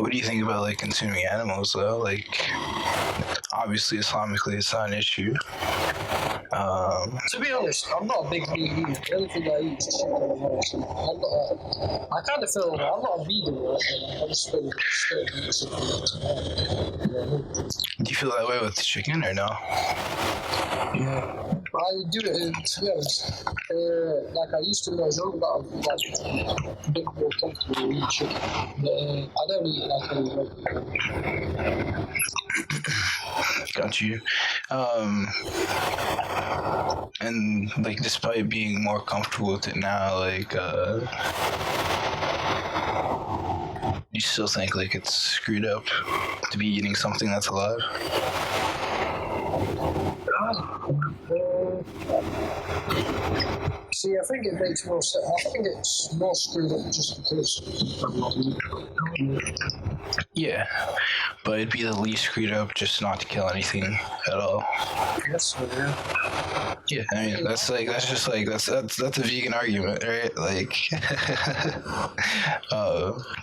What do you think about like consuming animals though? Like, obviously, Islamically, it's not an issue. To be honest, I'm not a big meat eater. The only thing I eat is chicken and rice. I kind of feel I'm not a vegan, right? I just feel scared to eat something Do you feel that way with chicken or no? Yeah. I do it, to be honest. Like I used to when I was young, but I'm like a bit more comfortable with eating chicken. But I don't eat it like any regular. Got you. And like, despite being more comfortable with it now, like, you still think like it's screwed up to be eating something that's alive? See, I think it makes more sense. I think it's more screwed up just because I'm not eating. Yeah, but it'd be the least screwed up just not to kill anything at all. Yes, so, yeah. Yeah, I mean that's a vegan argument, right? Like,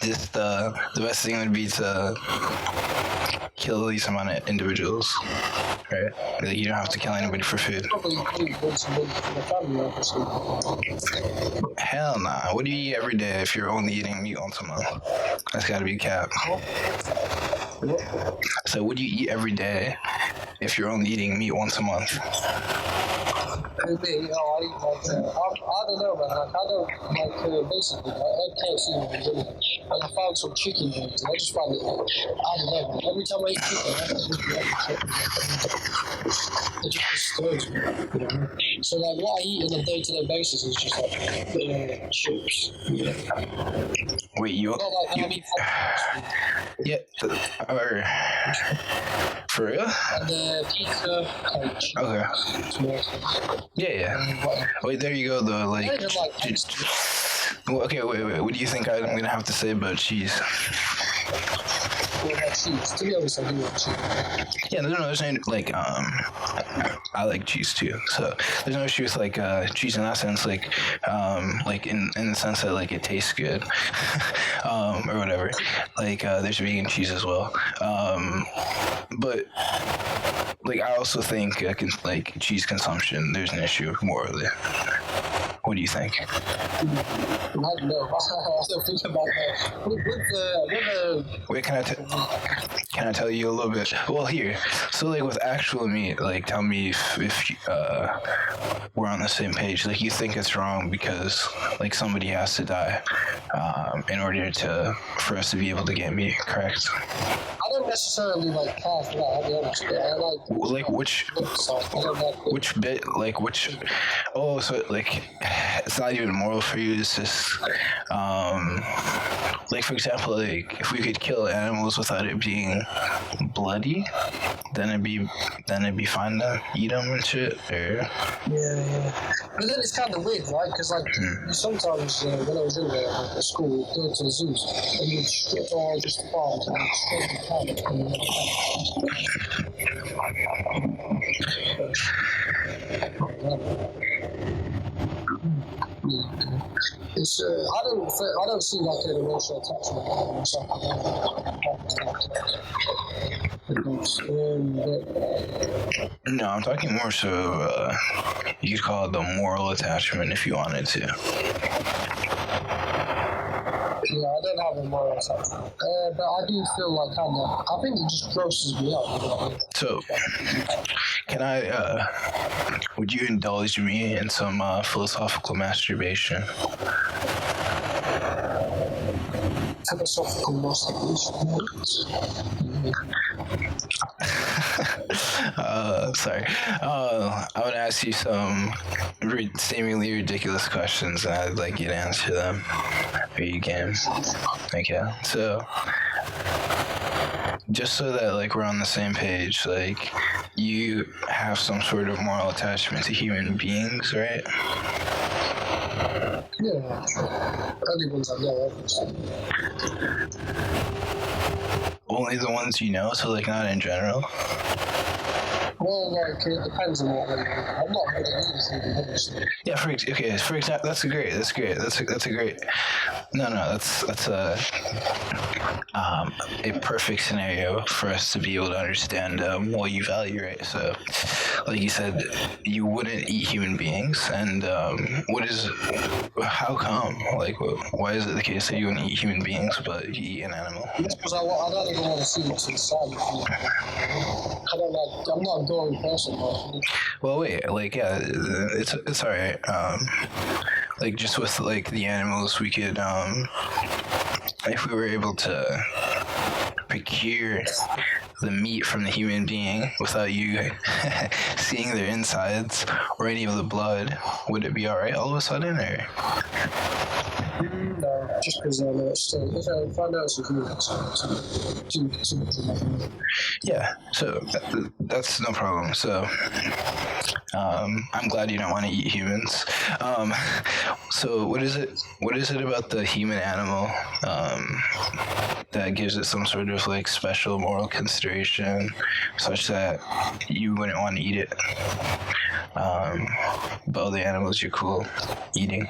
just the best thing would be to kill the least amount of individuals, right? Like, you don't have to kill anybody for food. Probably once a month for the family, obviously. Hell nah. What do you eat every day if you're only eating meat once a month? That's gotta be a cap. So what do you eat every day if you're only eating meat once a month? I eat like, I don't know, man. Like, I don't, like, basically, I can't see it. And I found some chicken wings, and I just find it, I don't know, man. Every time I eat chicken, I just it just disturbs me, you know? So, like, what I eat on a day-to-day basis is just, like, chips, you know? Wait, you... Not like, I mean, yeah, or... For real? And pizza, coach. Okay. Yeah. Wait, there you go, though. Like, okay, wait. What do you think I'm gonna have to say about cheese? Well, cheese. To be honest, I do like cheese. Yeah, no, there's no, like, I like cheese too, so there's no issue with, like, cheese in that sense, like in the sense that, like, it tastes good, or whatever. Like, there's vegan cheese as well, but, like, I also think, like, cheese consumption, there's an issue morally. What do you think? I don't know. I don't think about that. Wait, can I tell you a little bit? Well, here. So, like, with actual meat, like, tell me if we're on the same page. Like, you think it's wrong because, like, somebody has to die in order for us to be able to get meat, correct? I don't necessarily, like, care for that, I'll be honest. But I like which bit, like, which... Oh, so, like, it's not even moral for you, it's just... like, for example, like, if we could kill animals without it being bloody, then it'd be fine to eat them and shit, or... Yeah. But then it's kind of weird, right? Because, like, sometimes when I was in there at school, we'd go to the zoos, and you'd strip all just the farms and strip the carpet and it's I don't see like an emotional attachment or something. No, I'm talking more so you could call it the moral attachment if you wanted to. Yeah, I don't have a moral attachment, but I do feel like I think it just grosses me out. You know? So, would you indulge me in some philosophical masturbation? Philosophical masturbation? Sorry. I would ask you some seemingly ridiculous questions, and I'd like you to answer them. Are you game? Okay. So, just so that, like, we're on the same page, like, you have some sort of moral attachment to human beings, right? Yeah. Only ones I know, obviously. Only the ones you know, so, like, not in general? Well, like, it depends on what they do. I'm not good at anything, obviously. Yeah, for example, that's great. No, that's a perfect scenario for us to be able to understand what you value, right? So, like you said, you wouldn't eat human beings, and how come? Like, why is it the case that you wouldn't eat human beings but you eat an animal? It's because I don't even want to see what's inside. I'm not a gory person, but Well, wait, like, yeah, it's all right. Like, just with like the animals, we could if we were able to procure the meat from the human being without you seeing their insides or any of the blood, would it be all right all of a sudden, or? no, just because if I know it's a human, too Yeah, so that's no problem. So I'm glad you don't want to eat humans. So what is it about the human animal that gives it some sort of like special moral consideration such that you wouldn't want to eat it, but other animals you're cool eating?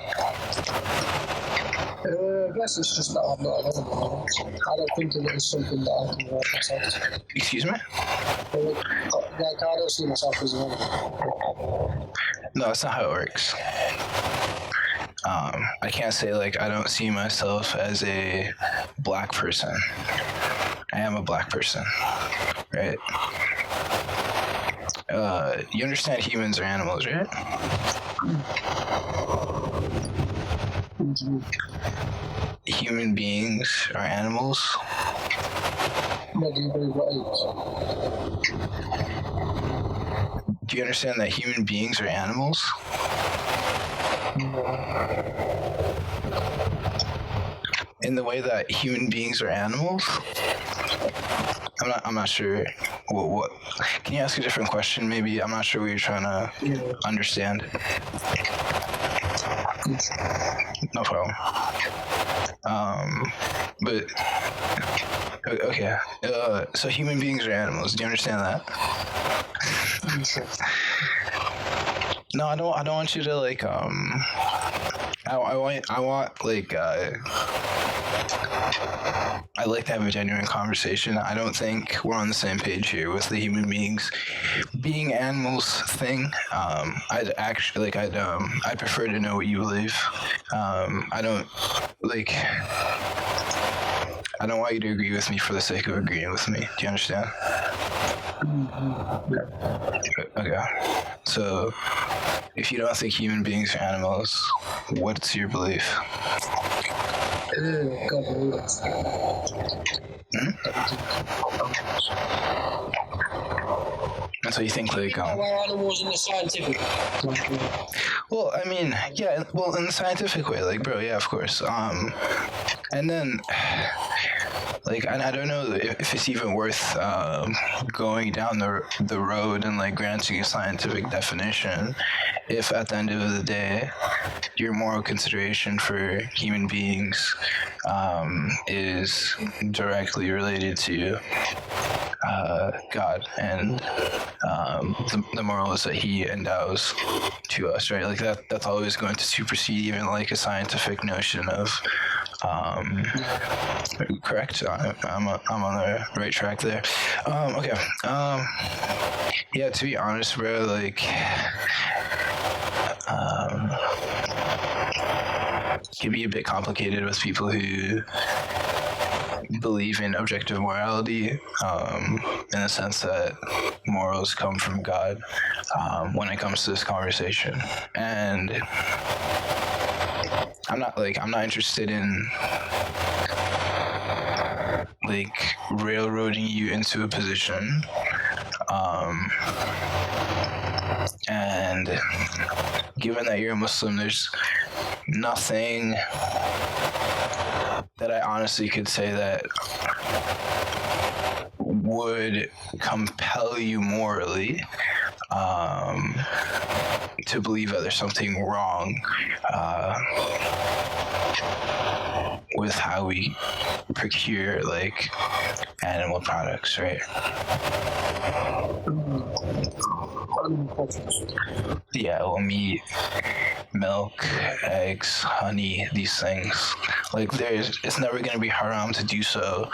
I guess it's just that I'm not an animal. I don't think of it as something that I can work myself. Excuse me? Like, I don't see myself as an animal. No, that's not how it works. I can't say like I don't see myself as a black person. I am a black person, right? You understand humans are animals, right? Human beings are animals. What do you believe what is? Do you understand that human beings are animals? In the way that human beings are animals? I'm not sure what can you ask a different question maybe? I'm not sure what you're trying to understand. No problem. But okay. So human beings are animals. Do you understand that? No, I don't want you to like I want like I'd like to have a genuine conversation. I don't think we're on the same page here with the human beings being animals thing. I'd actually I'd prefer to know what you believe. I don't want you to agree with me for the sake of agreeing with me. Do you understand? Okay. So, if you don't think human beings are animals, what's your belief? And so you think like we're animals in the scientific. Well, I mean, yeah, well, in the scientific way, like, bro, yeah, of course. And then, like, and I don't know if it's even worth going down the road and like granting a scientific definition, if at the end of the day, your moral consideration for human beings is directly related to God and the morals that He endows to us, right? Like that's always going to supersede even like a scientific notion of correct. I'm on the right track there. Okay. Yeah. To be honest, bro, like it can be a bit complicated with people who believe in objective morality, in the sense that morals come from God, when it comes to this conversation. And I'm not interested in like railroading you into a position. And given that you're a Muslim, there's nothing that I honestly could say that would compel you morally to believe that there's something wrong with how we procure like animal products, right? Yeah, well, meat milk, eggs, honey, these things. Like it's never gonna be haram to do so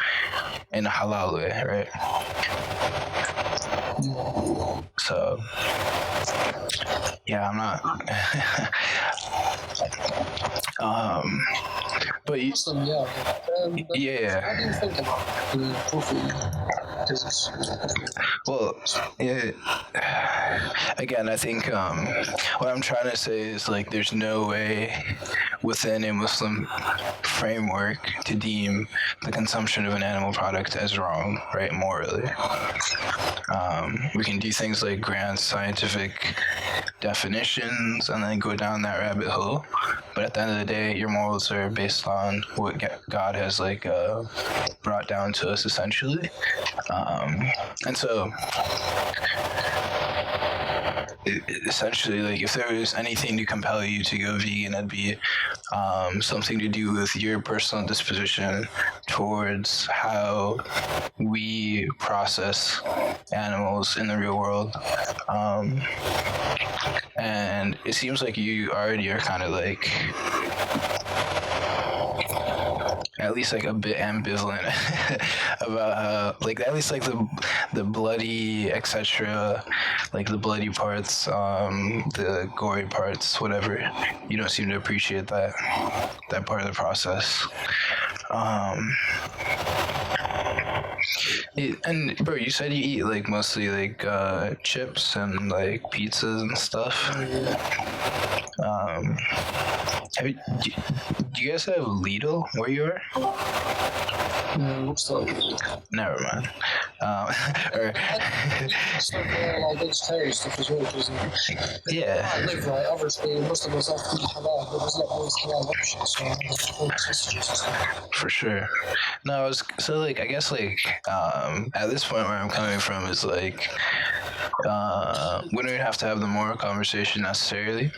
in a halal way, right? So yeah, I'm not. But Muslim, yeah. But yeah. how do you think about the Prophet? Well, yeah. Again, I think what I'm trying to say is like there's no way within a Muslim framework to deem the consumption of an animal product as wrong, right? Morally, we can do things like grant scientific definitions and then go down that rabbit hole. But at the end of the day, your morals are based on what God has like brought down to us, essentially. And so, essentially, like if there was anything to compel you to go vegan, it'd be something to do with your personal disposition towards how we process animals in the real world. And it seems like you already are kind of like at least like a bit ambivalent about like at least like the bloody etc, like the bloody parts, the gory parts, whatever. You don't seem to appreciate that part of the process. And bro, you said you eat like mostly like chips and like pizzas and stuff. Do you guys have Lidl where you are? What's that? Never mind. It's like vegetarian stuff as well, because Yeah. I live right, obviously most of us have to eat halal, but there's not always halal options, so all the sausages and stuff. For sure. No, so like I guess like at this point where I'm coming from is like we don't even have to have the moral conversation necessarily.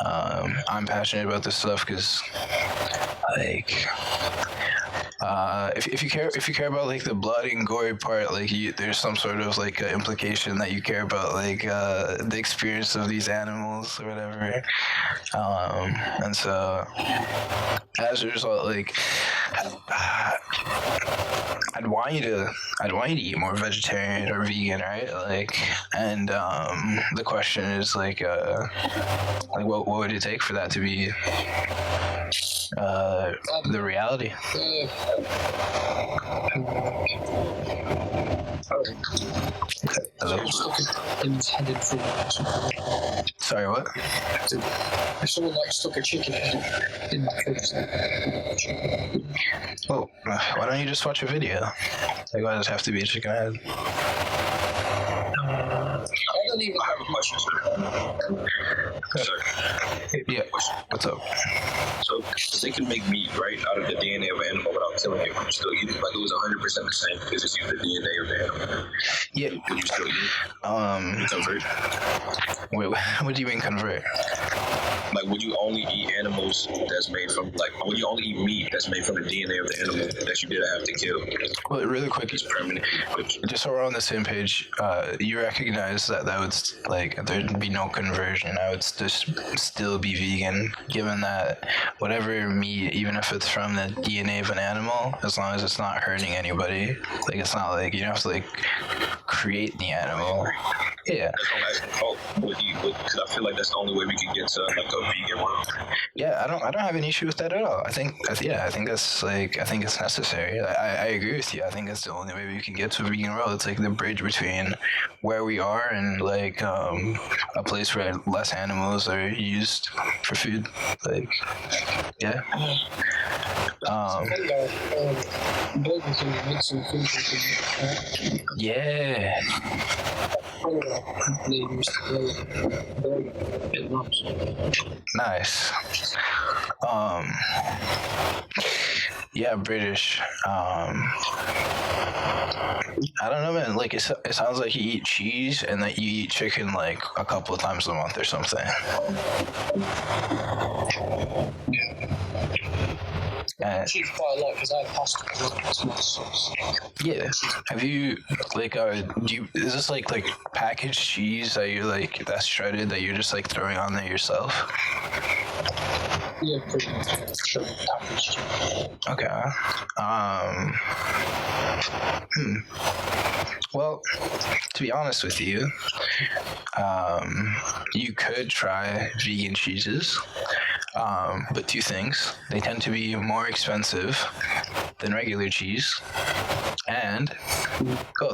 I'm passionate about this stuff because like if you care about like the bloody and gory part, like there's some sort of like implication that you care about like the experience of these animals or whatever, and so as a result, like I'd want you to eat more vegetarian or vegan, right? Like, and the question is like what would it take for that to be the reality? Hello? Sorry, what? If someone like stuck a chicken in my face. Well, why don't you just watch a video? Like, why does it have to be a chicken head? I don't even have a question, Sir. Yeah, what's up? So they can make meat, right, out of the DNA of an animal without killing it. Could you still eat it? Like it was 100% the same because it's using the DNA of the animal. Yeah. Could you still eat it? You convert? Wait, what do you mean convert? Like, would you only eat animals that's made from, like, would you only eat meat that's made from the DNA of the animal that you didn't have to kill? Well, really quick, It's permanent. just so we're on the same page, you recognize that would, like, there'd be no conversion. I would just still be vegan, given that whatever meat, even if it's from the DNA of an animal, as long as it's not hurting anybody, like, it's not like you don't have to, like, create the animal. Yeah. That's what I'm asking. Because I feel like that's the only way we can get to, like, a vegan world. Yeah, I don't have an issue with that at all. I think that's like, I think it's necessary. I agree with you. I think that's the only way we can get to a vegan world. It's like the bridge between where we are and like a place where less animals are used for food. Like, yeah. Yeah. Nice. Yeah, British. I don't know, man. Like, it sounds like you eat cheese and that you eat chicken like a couple of times a month or something. And cheese quite a lot because I passed it a lot. So. yeah, have you like is this like packaged cheese that you're like that's shredded that you're just like throwing on there yourself? Yeah, pretty much. Sure, packaged. Okay. Well, to be honest with you, you could try vegan cheeses. But two things: they tend to be more expensive than regular cheese, and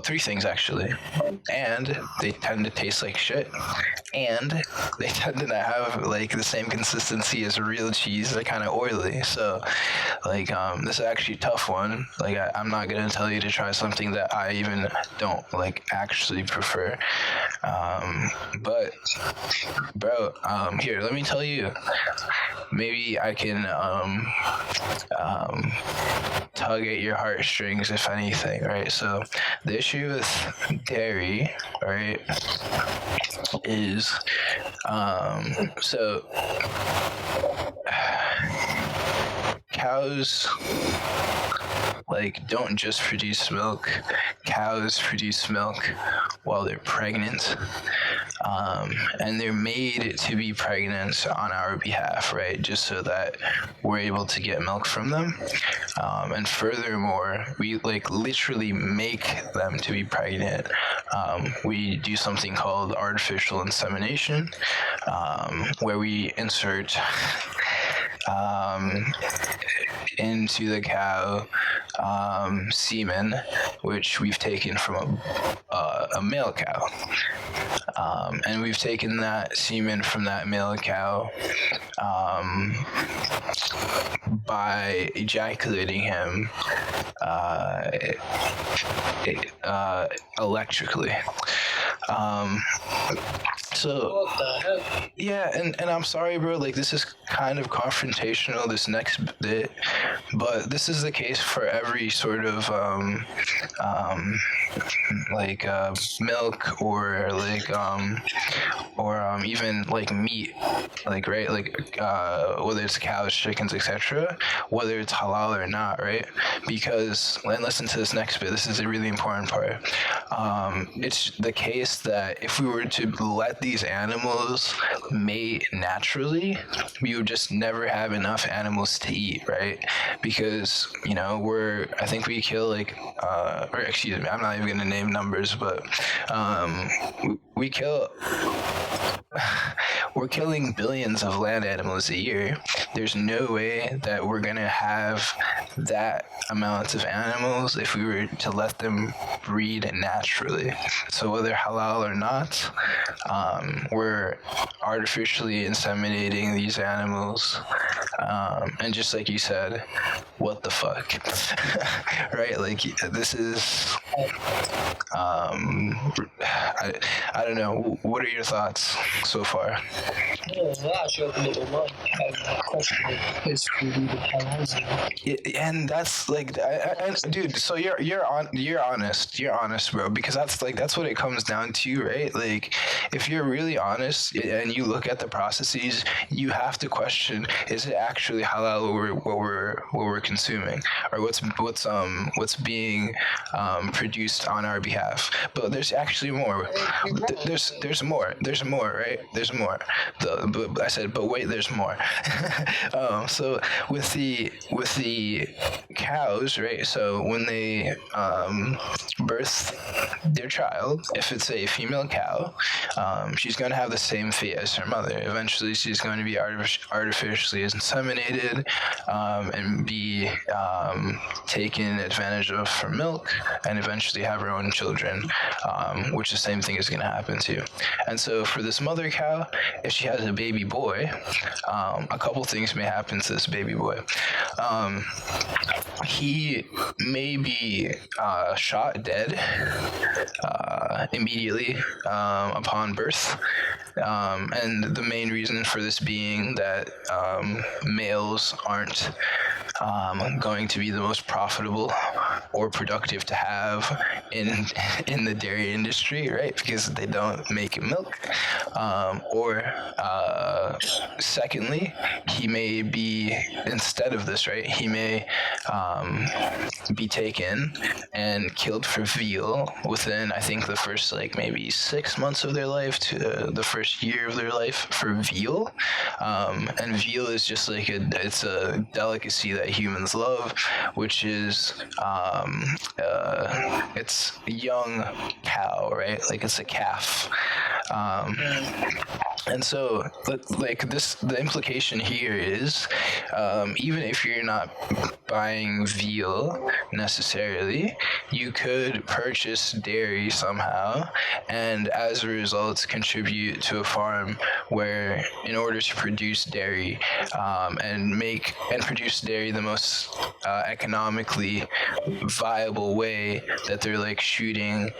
three things actually, and they tend to taste like shit, and they tend to not have like the same consistency as real cheese. They're kind of oily, so like this is actually a tough one. Like I'm not gonna tell you to try something that I even don't like actually prefer. But bro, here, let me tell you. Maybe I can tug at your heartstrings, if anything, right? So the issue with dairy, right, is so cows like don't just produce milk. Cows produce milk while they're pregnant, and they're made to be pregnant on our behalf, right? Just so that we're able to get milk from them, and furthermore, we like literally make them to be pregnant. We do something called artificial insemination, where we insert into the cow semen, which we've taken from a male cow, and we've taken that semen from that male cow by ejaculating him electrically. So What the heck? yeah, and I'm sorry, bro. Like this is kind of confrontational. This next bit, but this is the case for every sort of milk or even like meat, like right, like whether it's cows, chickens, etc. Whether it's halal or not, right? Because and listen to this next bit. This is a really important part. It's the case that if we were to let these animals mate naturally, we would just never have enough animals to eat, right? Because I think we kill like or excuse me, I'm not even gonna name numbers, but we kill we're killing billions of land animals a year. There's no way that we're gonna have that amount of animals if we were to let them breed naturally. So whether halal or not, we're artificially inseminating these animals, and just like you said, what the fuck, right? Like this is, I don't know. What are your thoughts so far? Yeah, that actually opened up my mind. Question is food even halal? Yeah, and that's like, dude. So you're honest, bro. Because that's what it comes down to, right? Like, if you're really honest and you look at the processes, you have to question: is it actually halal what we're consuming, or what's being produced on our behalf? But there's actually more. There's more. There's more, right? There's more. But I said, but wait, there's more. So with the cows, right? So when they birth their child, if it's a female cow, she's going to have the same fate as her mother. Eventually, she's going to be artificially inseminated and be taken advantage of for milk, and eventually have her own children, which the same thing is going to happen to. And so for this mother cow, if she has a baby boy, a couple things may happen to this baby boy. He may be shot dead immediately upon birth. And the main reason for this being that males aren't going to be the most profitable or productive to have in the dairy industry, right? Because they don't make milk. Or secondly, he may be, instead of this, right, he may be taken and killed for veal within, I think, the first like maybe 6 months of their life to the first year of their life for veal. And veal is just like it's a delicacy that humans love, which is it's a young cow, right? Like it's a calf. And so, like this, the implication here is, even if you're not buying veal necessarily, you could purchase dairy somehow, and as a result, contribute to a farm where, in order to produce dairy, and produce dairy the most economically viable way, that they're like shooting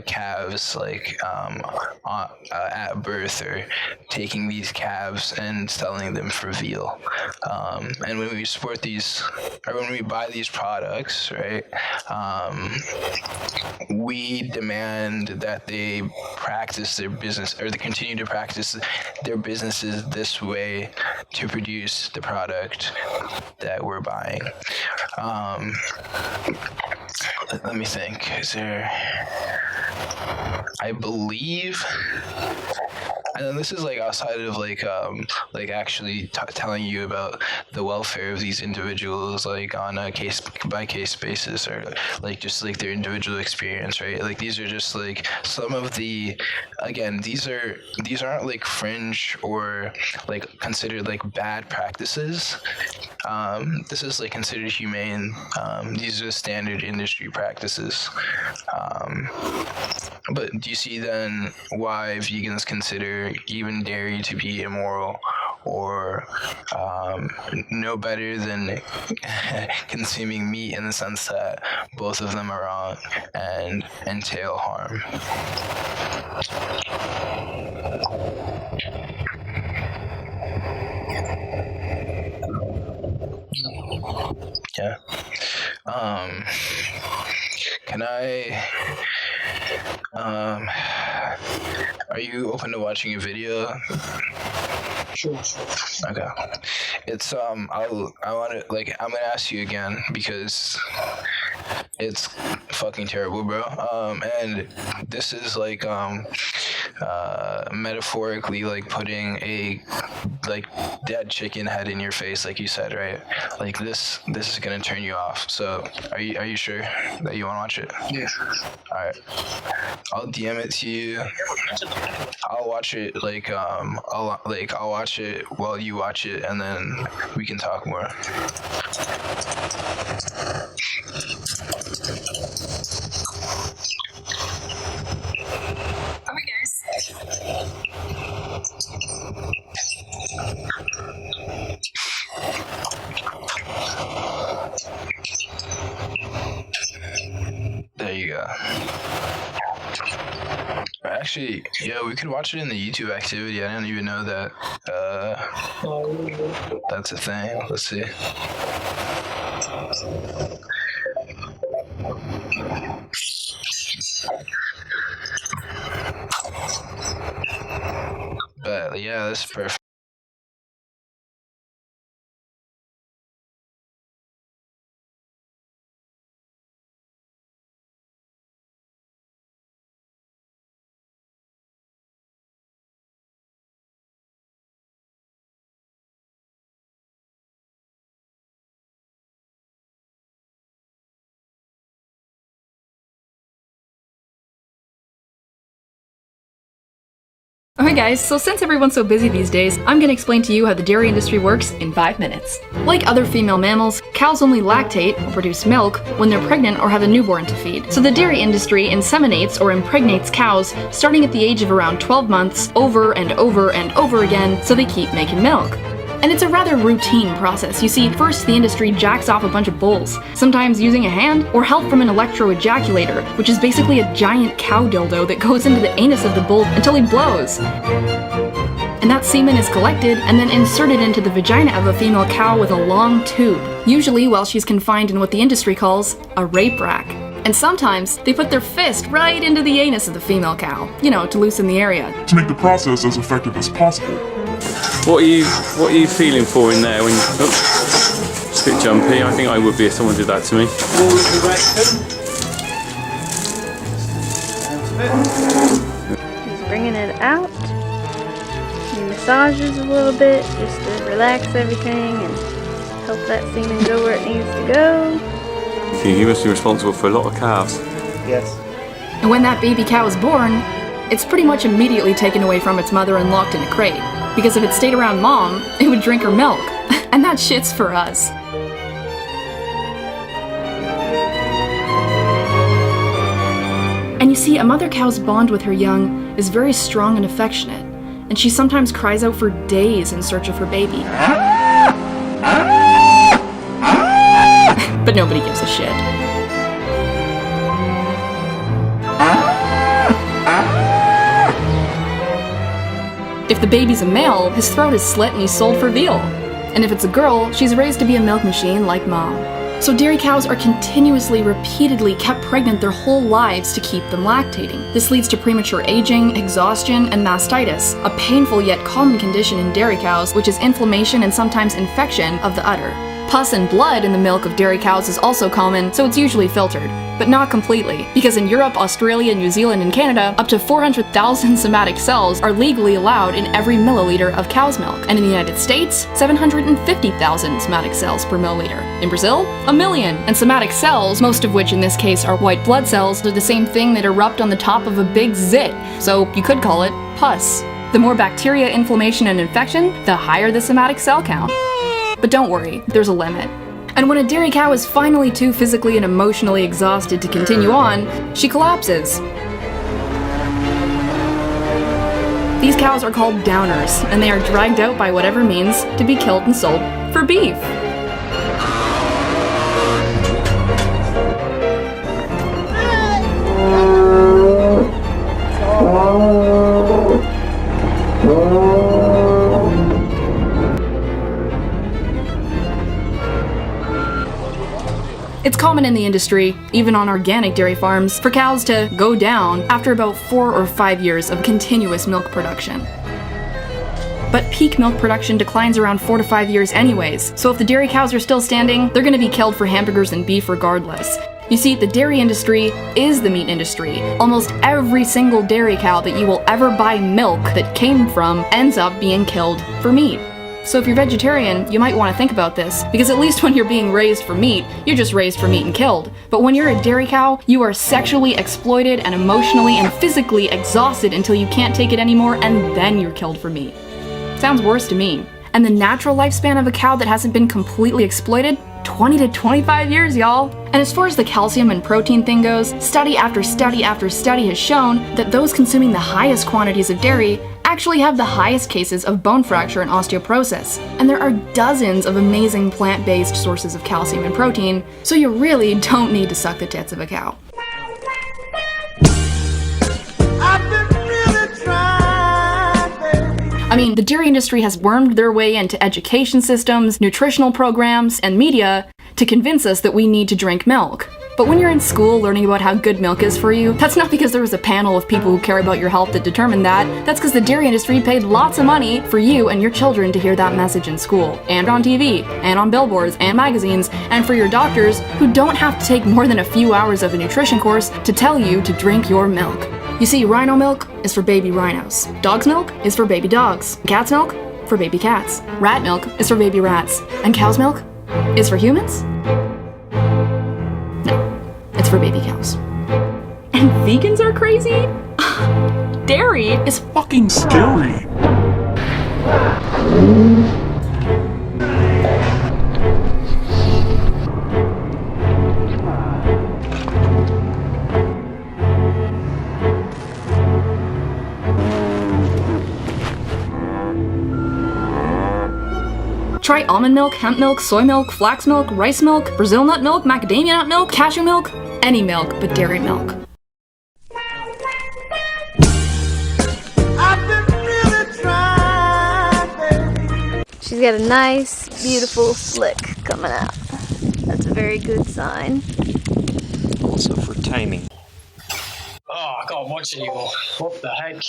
calves like at birth, or taking these calves and selling them for veal. And when we support these, or when we buy these products, right, we demand that they practice their business, or they continue to practice their businesses this way to produce the product that we're buying. Let me think. Is there... I believe... And then this is like outside of like actually telling you about the welfare of these individuals, like on a case by case basis, or like just like their individual experience, right? Like these are just like some of the, again, these aren't like fringe or like considered like bad practices. This is like considered humane. These are standard industry practices. But do you see then why vegans consider even dairy to be immoral, or no better than consuming meat, in the sense that both of them are wrong and entail harm? Yeah. Can I... are you open to watching a video? Sure. Okay. It's I want to, like, I'm gonna ask you again because it's fucking terrible, bro. And this is like metaphorically like putting a like dead chicken head in your face, like you said, right? Like this is gonna turn you off. So are you sure that you want to watch it? Yeah. All right. I'll DM it to you. I'll watch it like I'll watch it while you watch it, and then we can talk more. Alright, guys. There you go. Actually, yeah, we could watch it in the YouTube activity. I didn't even know that that's a thing. Let's see. But yeah, that's perfect. Okay guys, so since everyone's so busy these days, I'm gonna explain to you how the dairy industry works in 5 minutes. Like other female mammals, cows only lactate, or produce milk, when they're pregnant or have a newborn to feed. So the dairy industry inseminates or impregnates cows starting at the age of around 12 months over and over and over again, so they keep making milk. And it's a rather routine process. You see, first the industry jacks off a bunch of bulls, sometimes using a hand or help from an electro-ejaculator, which is basically a giant cow dildo that goes into the anus of the bull until he blows. and that semen is collected and then inserted into the vagina of a female cow with a long tube, usually while she's confined in what the industry calls a rape rack. And sometimes they put their fist right into the anus of the female cow, to loosen the area. To make the process as effective as possible. What are you feeling for in there when you... Oh, it's a bit jumpy. I think I would be if someone did that to me. Just bringing it out. He massages a little bit just to relax everything and help that semen go where it needs to go. You must be responsible for a lot of calves. Yes. And when that baby cow is born, it's pretty much immediately taken away from its mother and locked in a crate. Because if it stayed around mom, it would drink her milk. And that shit's for us. And you see, a mother cow's bond with her young is very strong and affectionate, and she sometimes cries out for days in search of her baby. But nobody gives a shit. If the baby's a male, his throat is slit and he's sold for veal. And if it's a girl, she's raised to be a milk machine like mom. So dairy cows are continuously, repeatedly kept pregnant their whole lives to keep them lactating. This leads to premature aging, exhaustion, and mastitis, a painful yet common condition in dairy cows, which is inflammation and sometimes infection of the udder. Pus and blood in the milk of dairy cows is also common, so it's usually filtered. But not completely, because in Europe, Australia, New Zealand, and Canada, up to 400,000 somatic cells are legally allowed in every milliliter of cow's milk. And in the United States, 750,000 somatic cells per milliliter. In Brazil, 1 million. And somatic cells, most of which in this case are white blood cells, are the same thing that erupt on the top of a big zit, so you could call it pus. The more bacteria, inflammation, and infection, the higher the somatic cell count. But don't worry, there's a limit. And when a dairy cow is finally too physically and emotionally exhausted to continue on, she collapses. These cows are called downers, and they are dragged out by whatever means to be killed and sold for beef. It's common in the industry, even on organic dairy farms, for cows to go down after about 4 or 5 years of continuous milk production. But peak milk production declines around 4 to 5 years anyways, so if the dairy cows are still standing, they're gonna be killed for hamburgers and beef regardless. You see, the dairy industry is the meat industry. Almost every single dairy cow that you will ever buy milk that came from ends up being killed for meat. So if you're vegetarian, you might want to think about this, because at least when you're being raised for meat, you're just raised for meat and killed. But when you're a dairy cow, you are sexually exploited and emotionally and physically exhausted until you can't take it anymore, and then you're killed for meat. Sounds worse to me. And the natural lifespan of a cow that hasn't been completely exploited? 20 to 25 years, y'all. And as far as the calcium and protein thing goes, study after study after study has shown that those consuming the highest quantities of dairy actually have the highest cases of bone fracture and osteoporosis. And there are dozens of amazing plant-based sources of calcium and protein, so you really don't need to suck the tits of a cow. I mean, the dairy industry has wormed their way into education systems, nutritional programs, and media to convince us that we need to drink milk. But when you're in school learning about how good milk is for you, that's not because there was a panel of people who care about your health that determined that. That's because the dairy industry paid lots of money for you and your children to hear that message in school, and on TV, and on billboards, and magazines, and for your doctors who don't have to take more than a few hours of a nutrition course to tell you to drink your milk. You see, rhino milk is for baby rhinos. Dog's milk is for baby dogs. Cat's milk for baby cats. Rat milk is for baby rats. And cow's milk is for humans? No, it's for baby cows. And vegans are crazy? Dairy is fucking scary. Try almond milk, hemp milk, soy milk, flax milk, rice milk, Brazil nut milk, macadamia nut milk, cashew milk, any milk but dairy milk. I've been really trying. She's got a nice, beautiful slick coming out. That's a very good sign. Also for timing. Oh, I can't watch it anymore. What the heck?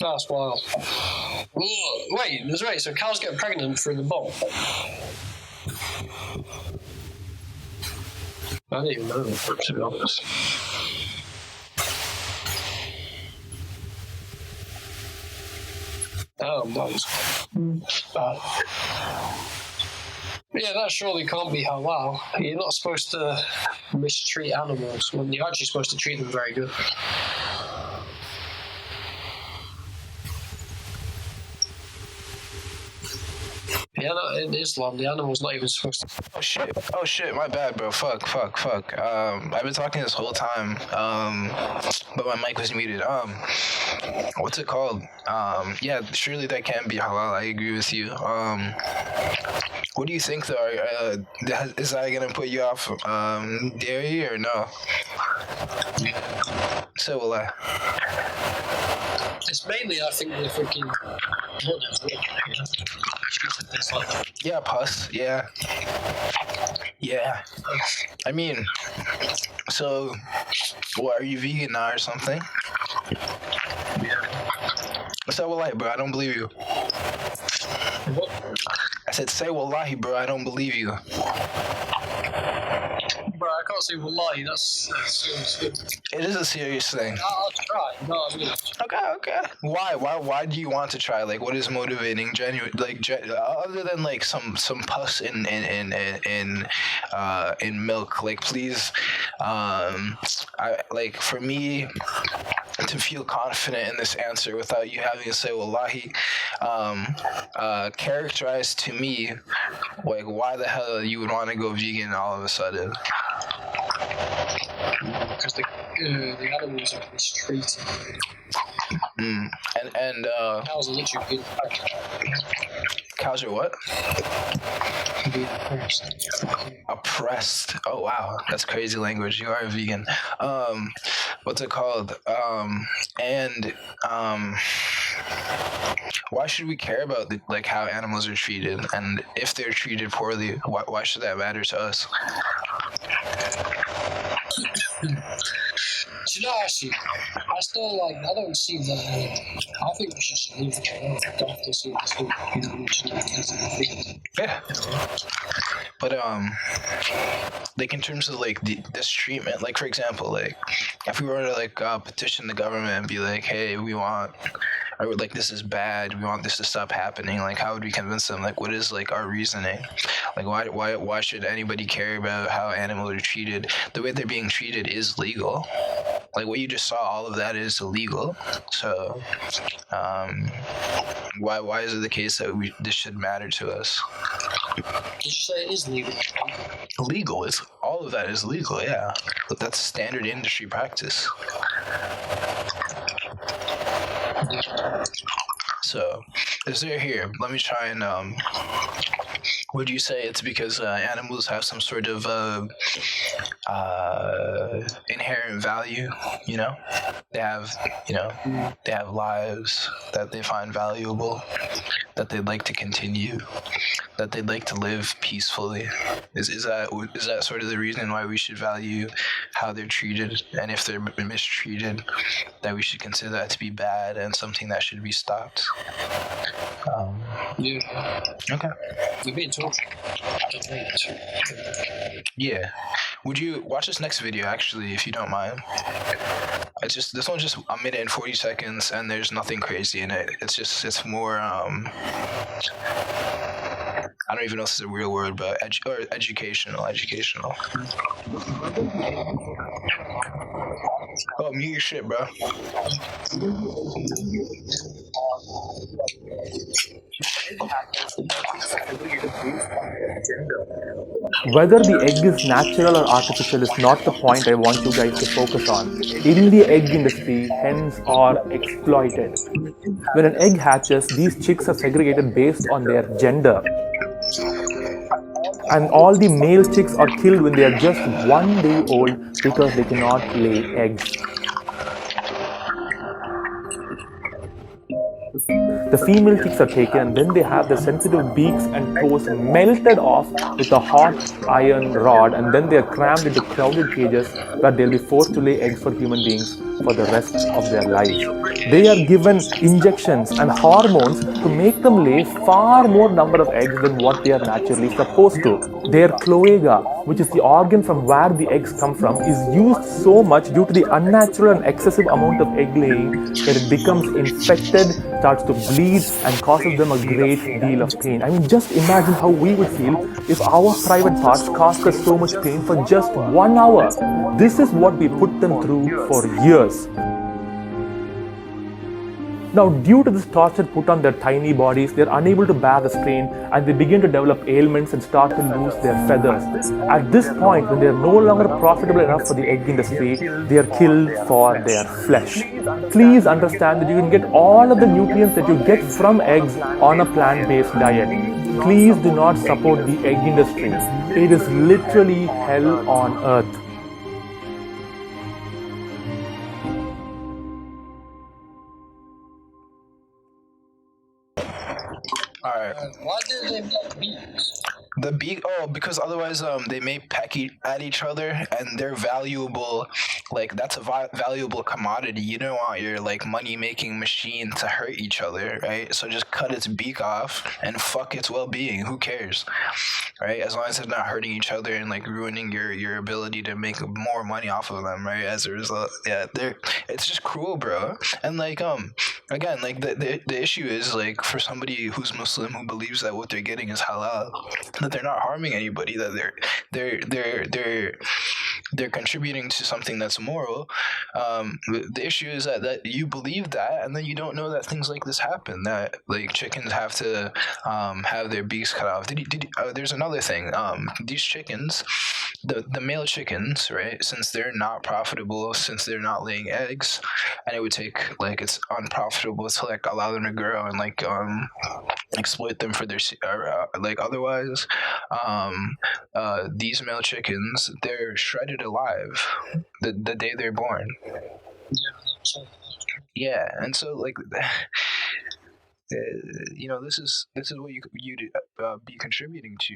That's wild. Wait, so cows get pregnant through the bottle? I didn't even know that, to be honest. Oh, nice. Yeah, that surely can't be halal. You're not supposed to mistreat animals when you're actually supposed to treat them very good. Yeah, no, in Islam, the animal's not even supposed to. Oh shit, my bad, bro. Fuck. I've been talking this whole time, but my mic was muted. What's it called? Yeah, surely that can be halal. I agree with you. What do you think though? Is that gonna put you off dairy or no? So will I. It's mainly, I think, the freaking. Yeah, pus. Yeah. I mean, so, what, are you vegan now or something? So wallahi, bro, I don't believe you. What? I said, say wallahi, bro, I don't believe you. Bro, I can't say wallahi, that's serious. It is a serious thing. I'll try, you know what I mean? Okay. Why do you want to try? Like, what is motivating? Other than like some pus in milk. Like, please, for me to feel confident in this answer without you having to say wallahi, characterize to me like why the hell you would want to go vegan all of a sudden. Because the animals are mistreated. And cows are literally being cows are what? oppressed. Oh wow, that's crazy language. You are a vegan. What's it called? Why should we care about how animals are treated, and if they're treated poorly, why should that matter to us? Do you know, actually, I still I don't see the. I think we should leave it alone. I don't have to see this whole, Yeah. But in terms of this treatment, for example, if we were to petition the government and be like, hey, we want, or this is bad, we want this to stop happening, how would we convince them? What is our reasoning? Why should anybody care about how animals are treated? The way they're being treated is legal. What you just saw, all of that is illegal. So why is it the case that this should matter to us? Did you say it is legal? Legal. All of that is legal, yeah. But that's standard industry practice. So, is there here? Let me try and would you say it's because animals have some sort of inherent value? They have lives that they find valuable, that they'd like to continue, that they'd like to live peacefully. Is that sort of the reason why we should value how they're treated, and if they're mistreated, that we should consider that to be bad and something that should be stopped? Yeah. Okay. We've been talking. Yeah. Would you watch this next video, actually, if you don't mind? This one's just a minute and 40 seconds, and there's nothing crazy in it. It's more, I don't even know if it's a real word, but educational. Oh, mute your shit, bro. Whether the egg is natural or artificial is not the point I want you guys to focus on. In the egg industry, hens are exploited. When an egg hatches, these chicks are segregated based on their gender. And all the male chicks are killed when they are just 1 day old because they cannot lay eggs. The female chicks are taken and then they have the sensitive beaks and toes melted off with a hot iron rod, and then they are crammed into crowded cages where they'll be forced to lay eggs for human beings for the rest of their lives. They are given injections and hormones to make them lay far more number of eggs than what they are naturally supposed to. Their cloaca, which is the organ from where the eggs come from, is used so much due to the unnatural and excessive amount of egg laying that it becomes infected, starts to bleed, and causes them a great deal of pain. I mean, just imagine how we would feel if our private parts caused us so much pain for just 1 hour. This is what we put them through for years. Now, due to this torture put on their tiny bodies, they're unable to bear the strain and they begin to develop ailments and start to lose their feathers. At this point, when they're no longer profitable enough for the egg industry, they are killed for their flesh. Please understand that you can get all of the nutrients that you get from eggs on a plant-based diet. Please do not support the egg industry. It is literally hell on earth. All right. Why do they block beaks? The beak. Oh, because otherwise, they may peck at each other, and they're valuable. Like that's a valuable commodity. You don't want your like money-making machine to hurt each other, right? So just cut its beak off and fuck its well-being. Who cares, right? As long as it's not hurting each other and like ruining your ability to make more money off of them, right? As a result, yeah, it's just cruel, bro. And like again, like the issue is like for somebody who's Muslim who believes that what they're getting is halal, that they're not harming anybody, that they're contributing to something that's moral. The issue is that you believe that, and then you don't know that things like this happen. That like chickens have to have their beaks cut off. There's another thing. These chickens, the male chickens, right? Since they're not profitable, since they're not laying eggs, and it would take like it's unprofitable to like allow them to grow and like exploit them for their like otherwise. These male chickens, they're shredded alive the day they're born. Yeah, and so like you know, this is what you be contributing to.